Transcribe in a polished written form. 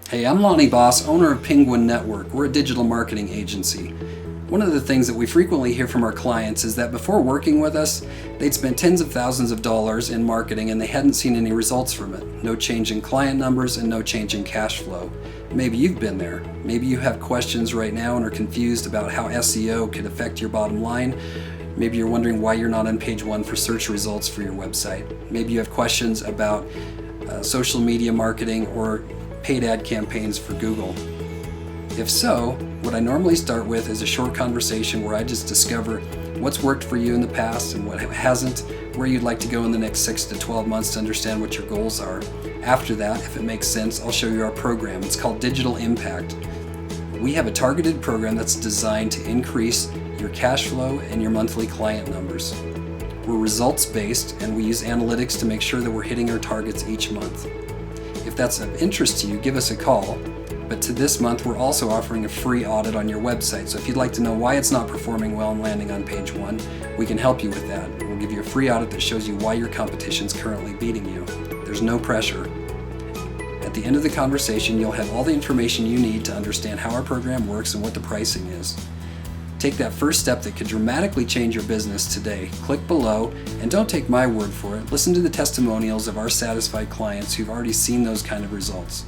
Hey, I'm Lonnie Boss, owner of Penguin Network. We're a digital marketing agency. One of the things that we frequently hear from our clients is that before working with us, they'd spent tens of thousands of dollars in marketing and they hadn't seen any results from it. No change in client numbers and no change in cash flow. Maybe you've been there. Maybe you have questions right now and are confused about how SEO could affect your bottom line. Maybe you're wondering why you're not on page one for search results for your website. Maybe you have questions about social media marketing or paid ad campaigns for Google. If so, what I normally start with is a short conversation where I just discover what's worked for you in the past and what hasn't, where you'd like to go in the next 6 to 12 months to understand what your goals are. After that, if it makes sense, I'll show you our program. It's called Digital Impact. We have a targeted program that's designed to increase your cash flow and your monthly client numbers. We're results-based and we use analytics to make sure that we're hitting our targets each month. If that's of interest to you, give us a call. But to this month, we're also offering a free audit on your website. So if you'd like to know why it's not performing well and landing on page one, we can help you with that. We'll give you a free audit that shows you why your competition's currently beating you. There's no pressure. At the end of the conversation, you'll have all the information you need to understand how our program works and what the pricing is. Take that first step that could dramatically change your business today. Click below, and don't take my word for it. Listen to the testimonials of our satisfied clients who've already seen those kind of results.